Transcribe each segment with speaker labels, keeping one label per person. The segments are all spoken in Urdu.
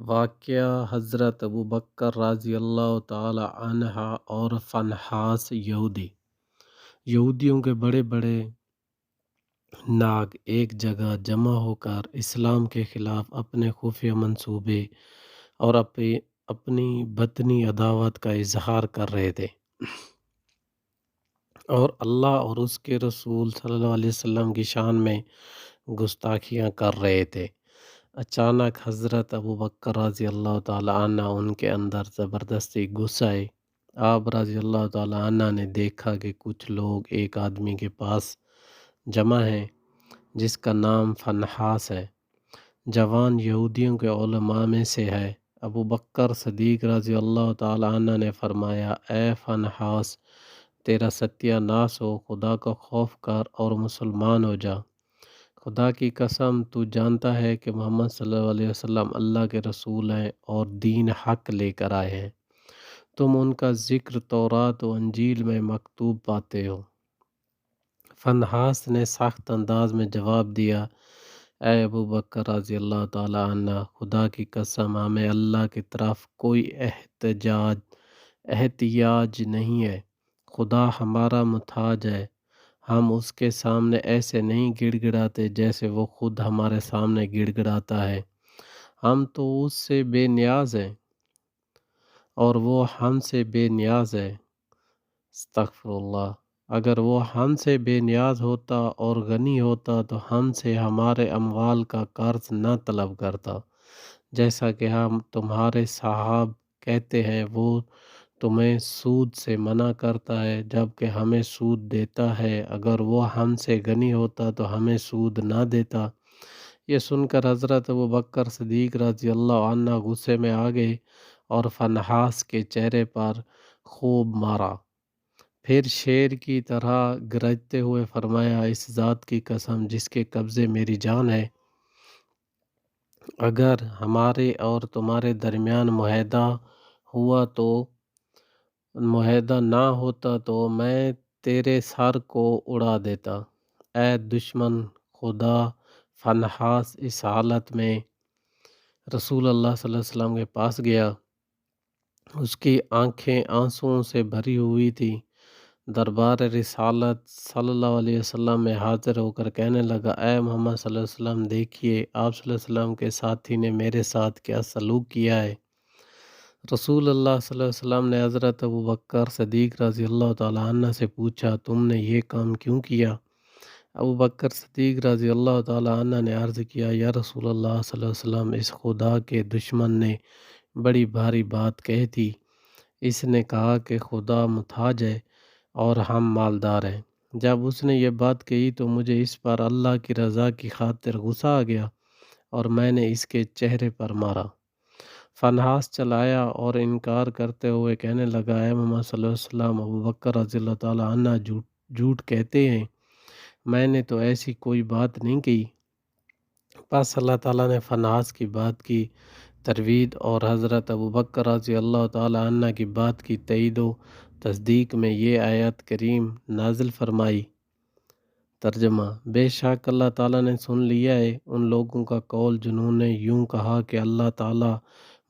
Speaker 1: واقعہ حضرت ابوبکر رضی اللہ تعالی عنہ اور فنحاس یہودیوں کے بڑے بڑے ناگ ایک جگہ جمع ہو کر اسلام کے خلاف اپنے خفیہ منصوبے اور اپنی باطنی عداوت کا اظہار کر رہے تھے، اور اللہ اور اس کے رسول صلی اللہ علیہ وسلم کی شان میں گستاخیاں کر رہے تھے۔ اچانک حضرت ابوبکر رضی اللہ تعالی عنہ ان کے اندر زبردستی گھس آئے۔ آپ رضی اللہ تعالی عنہ نے دیکھا کہ کچھ لوگ ایک آدمی کے پاس جمع ہیں جس کا نام فنحاس ہے، جوان یہودیوں کے علماء میں سے ہے۔ ابوبکر صدیق رضی اللہ تعالی عنہ نے فرمایا، اے فنحاس، تیرا ستیہ ناس ہو، خدا کا خوف کر اور مسلمان ہو جا۔ خدا کی قسم تو جانتا ہے کہ محمد صلی اللہ علیہ وسلم اللہ کے رسول ہیں اور دین حق لے کر آئے ہیں۔ تم ان کا ذکر تورات و انجیل میں مکتوب پاتے ہو۔ فنحاس نے سخت انداز میں جواب دیا، اے ابوبکر رضی اللہ تعالی عنہ، خدا کی قسم ہمیں اللہ کی طرف کوئی احتیاج نہیں ہے۔ خدا ہمارا محتاج ہے۔ ہم اس کے سامنے ایسے نہیں گڑ گڑاتے جیسے وہ خود ہمارے سامنے گڑ گڑاتا ہے۔ ہم تو اس سے بے نیاز ہیں اور وہ ہم سے بے نیاز ہے۔ استغفر اللہ۔ اگر وہ ہم سے بے نیاز ہوتا اور غنی ہوتا تو ہم سے ہمارے اموال کا قرض نہ طلب کرتا، جیسا کہ ہم تمہارے صاحب کہتے ہیں وہ تمہیں سود سے منع کرتا ہے جبکہ ہمیں سود دیتا ہے۔ اگر وہ ہم سے غنی ہوتا تو ہمیں سود نہ دیتا۔ یہ سن کر حضرت ابوبکر صدیق رضی اللہ عنہ غصے میں آ گئے اور فنحاس کے چہرے پر خوب مارا۔ پھر شیر کی طرح گرجتے ہوئے فرمایا، اس ذات کی قسم جس کے قبضے میری جان ہے، اگر ہمارے اور تمہارے درمیان معاہدہ نہ ہوتا تو میں تیرے سر کو اڑا دیتا۔ اے دشمن خدا! فنحاس اس حالت میں رسول اللہ صلی اللہ علیہ وسلم کے پاس گیا۔ اس کی آنکھیں آنسوؤں سے بھری ہوئی تھی۔ دربار رسالت صلی اللہ علیہ وسلم میں حاضر ہو کر کہنے لگا، اے محمد صلی اللہ علیہ وسلم، دیکھیے آپ صلی اللہ علیہ وسلم کے ساتھی نے میرے ساتھ کیا سلوک کیا ہے۔ رسول اللہ صلی اللہ علیہ وسلم نے حضرت ابوبکر صدیق رضی اللہ تعالی عنہ سے پوچھا، تم نے یہ کام کیوں کیا؟ ابوبکر صدیق رضی اللہ تعالی عنہ نے عرض کیا، یا رسول اللہ صلی اللہ علیہ وسلم، اس خدا کے دشمن نے بڑی بھاری بات کہی تھی۔ اس نے کہا کہ خدا محتاج ہے اور ہم مالدار ہیں۔ جب اس نے یہ بات کہی تو مجھے اس پر اللہ کی رضا کی خاطر غصہ آ گیا اور میں نے اس کے چہرے پر مارا۔ فنحاس چلایا اور انکار کرتے ہوئے کہنے لگا، اے محمد صلی اللہ علیہ وسلم، ابوبکر رضی اللہ تعالی عنہ جھوٹ کہتے ہیں، میں نے تو ایسی کوئی بات نہیں کی۔ بس اللہ تعالیٰ نے فنحاس کی بات کی ترویج اور حضرت ابوبکر رضی اللہ تعالی عنہ کی بات کی تائید و تصدیق میں یہ آیت کریم نازل فرمائی۔ ترجمہ: بے شک اللہ تعالیٰ نے سن لیا ہے ان لوگوں کا قول جنہوں نے یوں کہا کہ اللہ تعالیٰ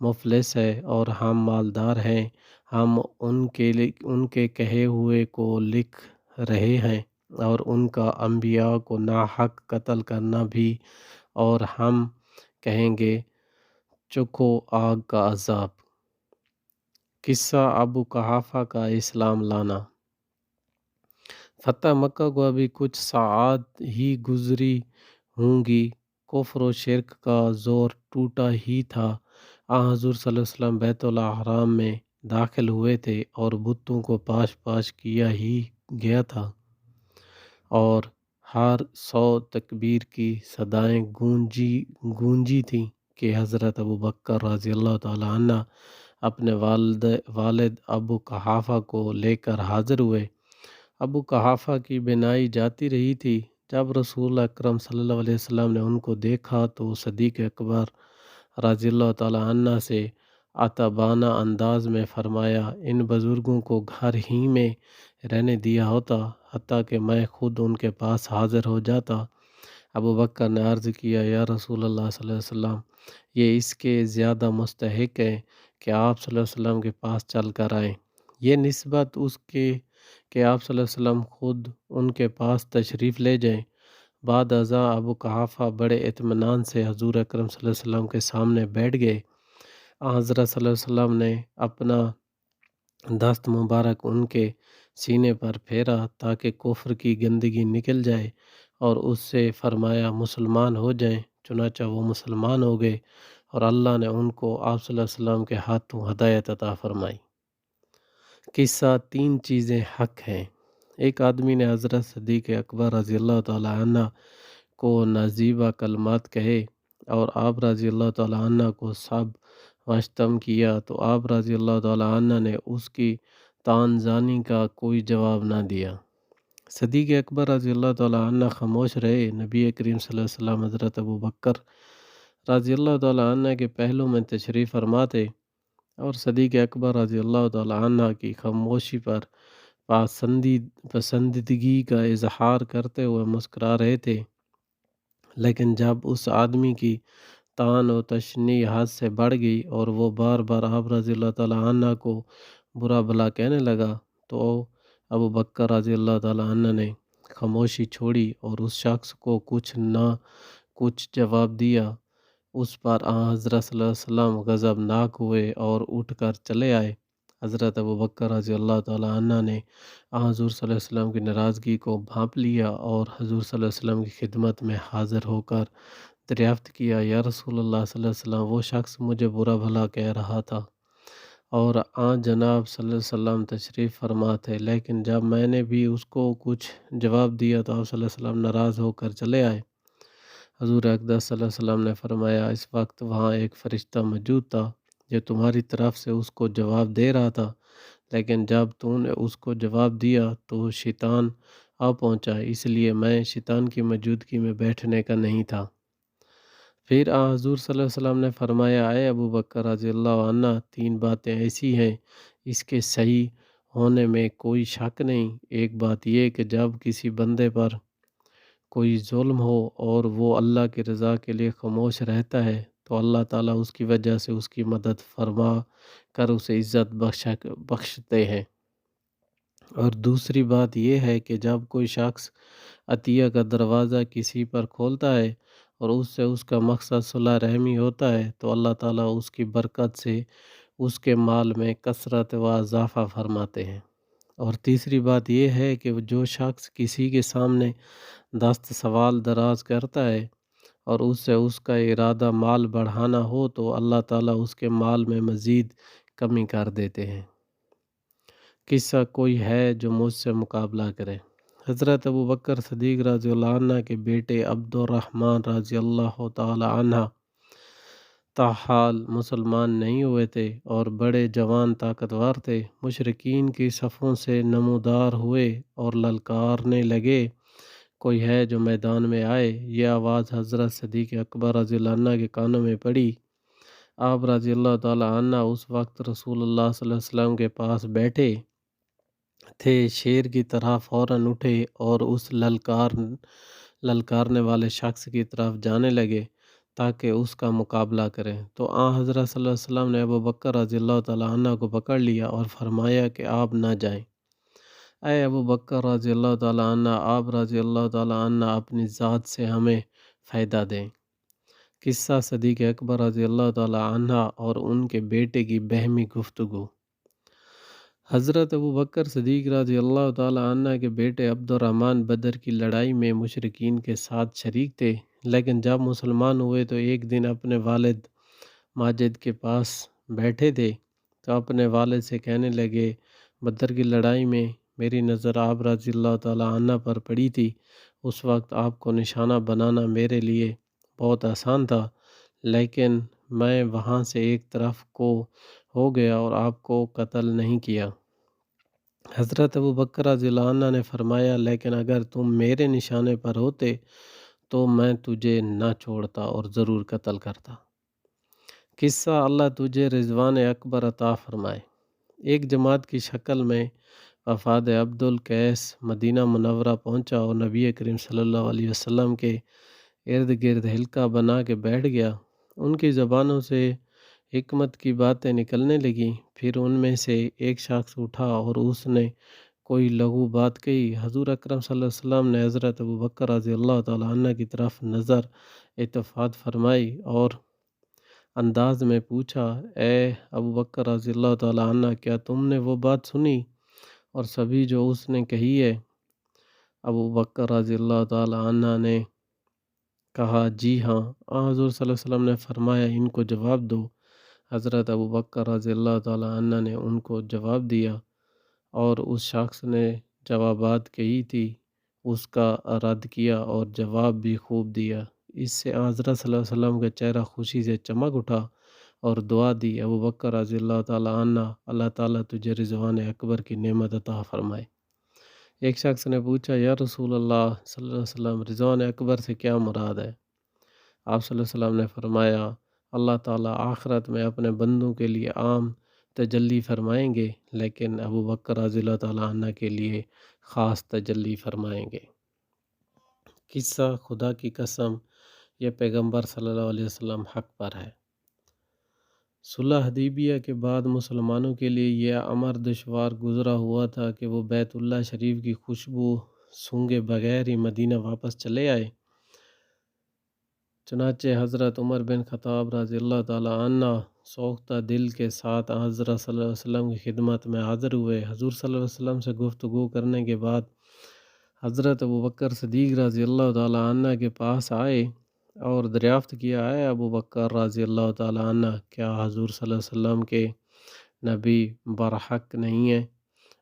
Speaker 1: مفلس ہے اور ہم مالدار ہیں۔ ہم ان کے کہے ہوئے کو لکھ رہے ہیں اور ان کا انبیاء کو ناحق قتل کرنا بھی، اور ہم کہیں گے چکھو آگ کا عذاب۔ قصہ ابو قحافہ کا اسلام لانا۔ فتح مکہ کو ابھی کچھ ساعات ہی گزری ہوں گی، کفر و شرک کا زور ٹوٹا ہی تھا۔ حضور صلی اللہ علیہ وسلم بیت الحرام میں داخل ہوئے تھے اور بتوں کو پاش پاش کیا ہی گیا تھا اور ہر 100 تکبیر کی صدائیں گونجی تھیں کہ حضرت ابوبکر رضی اللہ تعالی عنہ اپنے والد ابو قحافہ کو لے کر حاضر ہوئے۔ ابو قحافہ کی بینائی جاتی رہی تھی۔ جب رسول اکرم صلی اللہ علیہ وسلم نے ان کو دیکھا تو صدیق اکبر رضی اللہ تعالی عنہ سے ادبانہ انداز میں فرمایا، ان بزرگوں کو گھر ہی میں رہنے دیا ہوتا، حتیٰ کہ میں خود ان کے پاس حاضر ہو جاتا۔ ابو بکر نے عرض کیا یا رسول اللہ صلی اللہ علیہ وسلم، یہ اس کے زیادہ مستحق ہے کہ آپ صلی اللہ علیہ وسلم کے پاس چل کر آئیں۔ یہ نسبت اس کے کہ آپ صلی اللہ علیہ وسلم خود ان کے پاس تشریف لے جائیں۔ بعد ازاں ابو قحافہ بڑے اطمینان سے حضور اکرم صلی اللہ علیہ وسلم کے سامنے بیٹھ گئے۔ حضرت صلی اللہ علیہ وسلم نے اپنا دست مبارک ان کے سینے پر پھیرا تاکہ کفر کی گندگی نکل جائے اور اس سے فرمایا مسلمان ہو جائیں۔ چنانچہ وہ مسلمان ہو گئے اور اللہ نے ان کو آپ صلی اللہ علیہ وسلم کے ہاتھوں ہدایت عطا فرمائی۔ قصہ تین چیزیں حق ہیں۔ ایک آدمی نے حضرت صدیق اکبر رضی اللہ تعالی عنہ کو نازیبہ کلمات کہے اور آپ رضی اللہ تعالی عنہ کو سب وشتم کیا تو آپ رضی اللہ تعالی عنہ نے اس کی تان زانی کا کوئی جواب نہ دیا۔ صدیق اکبر رضی اللہ تعالی عنہ خاموش رہے۔ نبی کریم صلی اللہ علیہ وسلم حضرت ابو بکر رضی اللہ تعالی عنہ کے پہلو میں تشریف فرما تھے اور صدیق اکبر رضی اللہ تعالی عنہ کی خاموشی پر پسندیدگی کا اظہار کرتے ہوئے مسکرا رہے تھے، لیکن جب اس آدمی کی تان و تشنیع حد سے بڑھ گئی اور وہ بار بار آپ رضی اللہ تعالی عنہ کو برا بھلا کہنے لگا تو ابو بکر رضی اللہ تعالی عنہ نے خاموشی چھوڑی اور اس شخص کو کچھ نہ کچھ جواب دیا۔ اس پر حضرت صلی اللہ علیہ وسلم غضبناک ہوئے اور اٹھ کر چلے آئے۔ حضرت ابو بکر رضی اللہ تعالی عنہ نے حضور صلی اللہ علیہ وسلم کی ناراضگی کو بھانپ لیا اور حضور صلی اللہ علیہ وسلم کی خدمت میں حاضر ہو کر دریافت کیا، یا رسول اللہ صلی اللہ علیہ وسلم، وہ شخص مجھے برا بھلا کہہ رہا تھا اور جناب صلی اللہ علیہ وسلم تشریف فرما تھے، لیکن جب میں نے بھی اس کو کچھ جواب دیا تو آپ صلی اللہ علیہ وسلم ناراض ہو کر چلے آئے۔ حضور اقدس صلی اللہ علیہ وسلم نے فرمایا، اس وقت وہاں ایک فرشتہ موجود تھا جو تمہاری طرف سے اس کو جواب دے رہا تھا، لیکن جب تو نے اس کو جواب دیا تو شیطان آ پہنچا، اس لیے میں شیطان کی موجودگی میں بیٹھنے کا نہیں تھا۔ پھر حضور صلی اللہ علیہ وسلم نے فرمایا، اے ابو بکر رضی اللہ عنہ، تین باتیں ایسی ہیں اس کے صحیح ہونے میں کوئی شک نہیں۔ ایک بات یہ کہ جب کسی بندے پر کوئی ظلم ہو اور وہ اللہ کی رضا کے لیے خاموش رہتا ہے تو اللہ تعالیٰ اس کی وجہ سے اس کی مدد فرما کر اسے عزت بخشتے ہیں۔ اور دوسری بات یہ ہے کہ جب کوئی شخص عطیہ کا دروازہ کسی پر کھولتا ہے اور اس سے اس کا مقصد صلح رحمی ہوتا ہے تو اللہ تعالیٰ اس کی برکت سے اس کے مال میں کثرت و اضافہ فرماتے ہیں۔ اور تیسری بات یہ ہے کہ جو شخص کسی کے سامنے دست سوال دراز کرتا ہے اور اس سے اس کا ارادہ مال بڑھانا ہو تو اللہ تعالیٰ اس کے مال میں مزید کمی کر دیتے ہیں۔ قصہ کوئی ہے جو مجھ سے مقابلہ کرے۔ حضرت ابو بکر صدیق رضی اللہ عنہ کے بیٹے عبد الرحمن رضی اللہ تعالی عنہ تاحال مسلمان نہیں ہوئے تھے اور بڑے جوان طاقتور تھے۔ مشرکین کی صفوں سے نمودار ہوئے اور للکارنے لگے، کوئی ہے جو میدان میں آئے۔ یہ آواز حضرت صدیق اکبر رضی اللہ عنہ کے کانوں میں پڑی۔ آپ رضی اللہ تعالی عنہ اس وقت رسول اللہ صلی اللہ علیہ وسلم کے پاس بیٹھے تھے، شیر کی طرح فوراً اٹھے اور اس للکارنے والے شخص کی طرف جانے لگے تاکہ اس کا مقابلہ کریں، تو حضرت صلی اللہ علیہ وسلم نے ابو بکر رضی اللہ تعالی عنہ کو پکڑ لیا اور فرمایا کہ آپ نہ جائیں۔ اے ابو بکر رضی اللہ تعالی عنہ، آپ رضی اللہ تعالی عنہ اپنی ذات سے ہمیں فائدہ دیں۔ قصہ صدیق اکبر رضی اللہ تعالی عنہ اور ان کے بیٹے کی باہمی گفتگو۔ حضرت ابو بکر صدیق رضی اللہ تعالی عنہ کے بیٹے عبد الرحمن بدر کی لڑائی میں مشرکین کے ساتھ شریک تھے، لیکن جب مسلمان ہوئے تو ایک دن اپنے والد ماجد کے پاس بیٹھے تھے تو اپنے والد سے کہنے لگے، بدر کی لڑائی میں میری نظر آپ رضی اللہ تعالی عنہ پر پڑی تھی، اس وقت آپ کو نشانہ بنانا میرے لیے بہت آسان تھا، لیکن میں وہاں سے ایک طرف کو ہو گیا اور آپ کو قتل نہیں کیا۔ حضرت ابو بکر رضی اللہ عنہ نے فرمایا، لیکن اگر تم میرے نشانے پر ہوتے تو میں تجھے نہ چھوڑتا اور ضرور قتل کرتا۔ قصہ اللہ تجھے رضوان اکبر عطا فرمائے۔ ایک جماعت کی شکل میں وفد عبد القیس مدینہ منورہ پہنچا اور نبی کریم صلی اللہ علیہ وسلم کے ارد گرد حلقہ بنا کے بیٹھ گیا۔ ان کی زبانوں سے حکمت کی باتیں نکلنے لگیں۔ پھر ان میں سے ایک شخص اٹھا اور اس نے کوئی لغو بات کہی۔ حضور اکرم صلی اللہ علیہ وسلم نے حضرت ابوبکر رضی اللہ تعالیٰ عنہ کی طرف نظر التفات فرمائی اور انداز میں پوچھا، اے ابوبکر رضی اللہ تعالیٰ عنہ، کیا تم نے وہ بات سنی اور سبھی جو اس نے کہی ہے؟ ابوبکر رضی اللہ تعالیٰ عنہ نے کہا، جی ہاں۔ حضور صلی اللہ علیہ وسلم نے فرمایا، ان کو جواب دو۔ حضرت ابوبکر رضی اللہ تعالیٰ عنہ نے ان کو جواب دیا اور اس شخص نے جوابات کہی تھی اس کا رد کیا اور جواب بھی خوب دیا۔ اس سے حضرت صلی اللہ علیہ وسلم کا چہرہ خوشی سے چمک اٹھا اور دعا دی، ابوبکر رضی اللہ تعالیٰ عنہ، اللہ تعالیٰ تجھے رضوان اکبر کی نعمت عطا فرمائے۔ ایک شخص نے پوچھا، یا رسول اللہ صلی اللہ علیہ وسلم، رضوان اکبر سے کیا مراد ہے؟ آپ صلی اللہ علیہ وسلم نے فرمایا، اللہ تعالیٰ آخرت میں اپنے بندوں کے لیے عام تجلی فرمائیں گے، لیکن ابوبکر رضی اللہ تعالیٰ عنہ کے لیے خاص تجلی فرمائیں گے۔ قصہ خدا کی قسم، یہ پیغمبر صلی اللہ علیہ وسلم حق پر ہے۔ صلح حدیبیہ کے بعد مسلمانوں کے لیے یہ امر دشوار گزرا ہوا تھا کہ وہ بیت اللہ شریف کی خوشبو سونگھے بغیر ہی مدینہ واپس چلے آئے۔ چنانچہ حضرت عمر بن خطاب رضی اللہ تعالیٰ عنہ سوختہ دل کے ساتھ حضرت صلی اللہ علیہ وسلم کی خدمت میں حاضر ہوئے۔ حضور صلی اللہ علیہ وسلم سے گفتگو کرنے کے بعد حضرت ابوبکر صدیق رضی اللہ تعالیٰ عنہ کے پاس آئے اور دریافت کیا، اے ابوبکر رضی اللہ تعالیٰ عنہ، کیا حضور صلی اللہ علیہ وسلم کے نبی برحق نہیں ہیں؟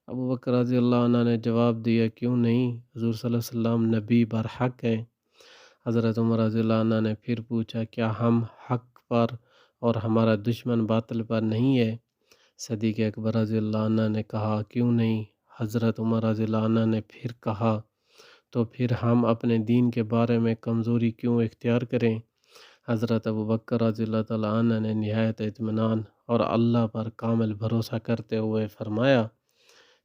Speaker 1: ابوبکر رضی اللہ عنہ نے جواب دیا، کیوں نہیں، حضور صلی اللہ علیہ وسلم نبی برحق ہیں۔ حضرت عمر رضی اللہ عنہ نے پھر پوچھا، کیا ہم حق پر اور ہمارا دشمن باطل پر نہیں ہے؟ صدیق اکبر رضی اللہ عنہ نے کہا، کیوں نہیں؟ حضرت عمر رضی اللہ عنہ نے پھر کہا، تو پھر ہم اپنے دین کے بارے میں کمزوری کیوں اختیار کریں؟ حضرت ابوبکر رضی اللہ تعالیٰ عنہ نے نہایت اطمینان اور اللہ پر کامل بھروسہ کرتے ہوئے فرمایا،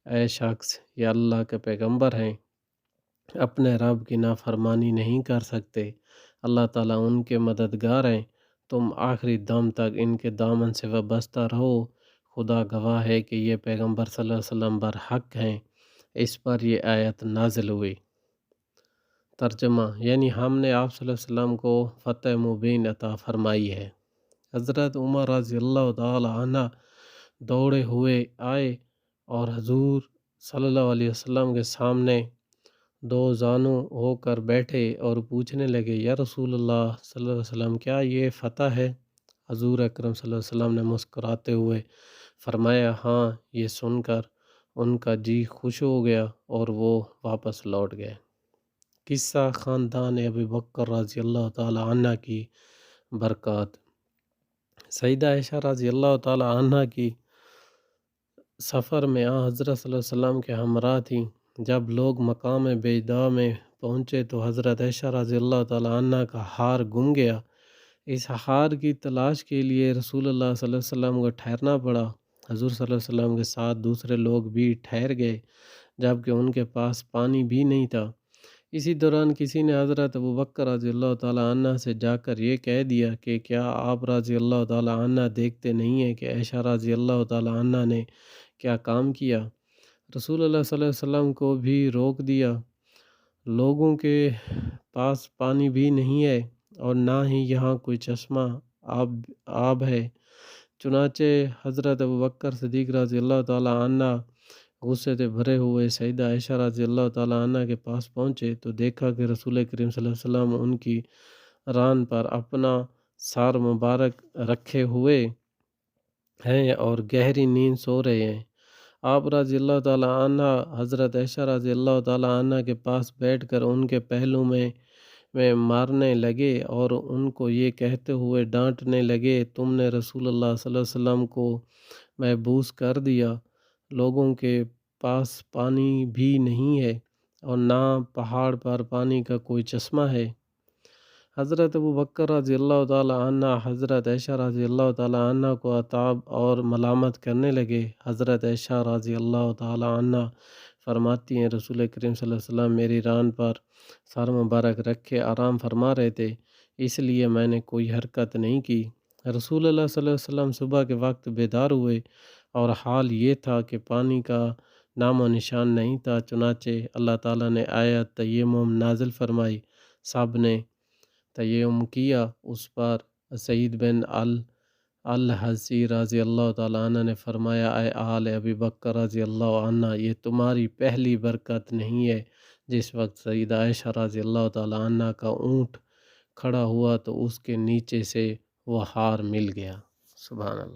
Speaker 1: اے شخص، یہ اللہ کے پیغمبر ہیں، اپنے رب کی نافرمانی نہیں کر سکتے، اللہ تعالیٰ ان کے مددگار ہیں، تم آخری دم تک ان کے دامن سے وابستہ رہو، خدا گواہ ہے کہ یہ پیغمبر صلی اللہ علیہ وسلم برحق ہیں۔ اس پر یہ آیت نازل ہوئی۔ ترجمہ، یعنی ہم نے آپ صلی اللہ علیہ وسلم کو فتح مبین عطا فرمائی ہے۔ حضرت عمر رضی اللہ تعالی عنہ دوڑے ہوئے آئے اور حضور صلی اللہ علیہ وسلم کے سامنے دو زانو ہو کر بیٹھے اور پوچھنے لگے، یا رسول اللہ صلی اللہ علیہ وسلم، کیا یہ فتح ہے؟ حضور اکرم صلی اللہ علیہ وسلم نے مسکراتے ہوئے فرمایا، ہاں۔ یہ سن کر ان کا جی خوش ہو گیا اور وہ واپس لوٹ گئے۔ قصہ خاندان ابوبکر رضی اللہ تعالی عنہ کی برکات۔ سیدہ عائشہ رضی اللہ تعالی عنہ کی سفر میں حضرت صلی اللہ علیہ وسلم کے ہمراہ تھیں۔ جب لوگ مقام بیضاء میں پہنچے تو حضرت عائشہ رضی اللہ تعالی عنہ کا ہار گم گیا۔ اس ہار کی تلاش کے لیے رسول اللہ صلی اللہ علیہ وسلم کو ٹھہرنا پڑا۔ حضور صلی اللہ علیہ وسلم کے ساتھ دوسرے لوگ بھی ٹھہر گئے جبکہ ان کے پاس پانی بھی نہیں تھا۔ اسی دوران کسی نے حضرت ابوبکر رضی اللہ تعالی عنہ سے جا کر یہ کہہ دیا کہ کیا آپ رضی اللہ تعالی عنہ دیکھتے نہیں ہیں کہ عائشہ رضی اللہ تعالی عنہ نے کیا کام کیا؟ رسول اللہ صلی اللہ علیہ وسلم کو بھی روک دیا۔ لوگوں کے پاس پانی بھی نہیں ہے اور نہ ہی یہاں کوئی چشمہ آب ہے۔ چنانچہ حضرت ابوبکر صدیق رضی اللہ تعالی عنہ غصے سے بھرے ہوئے سیدہ عائشہ رضی اللہ تعالی عنہ کے پاس پہنچے تو دیکھا کہ رسول کریم صلی اللہ علیہ وسلم ان کی ران پر اپنا سار مبارک رکھے ہوئے ہیں اور گہری نیند سو رہے ہیں۔ آپ رضی اللہ تعالی عنہ حضرت عائشہ رضی اللہ تعالی عنہ کے پاس بیٹھ کر ان کے پہلو میں مارنے لگے اور ان کو یہ کہتے ہوئے ڈانٹنے لگے، تم نے رسول اللہ صلی اللہ علیہ وسلم کو محبوس کر دیا۔ لوگوں کے پاس پانی بھی نہیں ہے اور نہ پہاڑ پر پانی کا کوئی چشمہ ہے۔ حضرت ابوبکر رضی اللہ تعالی عنہ حضرت عائشہ رضی اللہ تعالی عنہ کو عتاب اور ملامت کرنے لگے۔ حضرت عائشہ رضی اللہ تعالی عنہ فرماتی ہیں رسول کریم صلی اللہ علیہ وسلم میری ران پر سر مبارک رکھے آرام فرما رہے تھے، اس لیے میں نے کوئی حرکت نہیں کی۔ رسول اللہ صلی اللہ علیہ وسلم صبح کے وقت بیدار ہوئے اور حال یہ تھا کہ پانی کا نام و نشان نہیں تھا، چنانچہ اللہ تعالیٰ نے آیت تیمم نازل فرمائی، سب نے تیمم کیا۔ اس پر سعید بن الحسی رضی اللہ تعالیٰ عنہ نے فرمایا، اے آل ابی بکر رضی اللہ عنہ، یہ تمہاری پہلی برکت نہیں ہے۔ جس وقت سیدہ عائشہ رضی اللہ تعالیٰ عنہ کا اونٹ کھڑا ہوا تو اس کے نیچے سے وہ ہار مل گیا۔ سبحان اللہ۔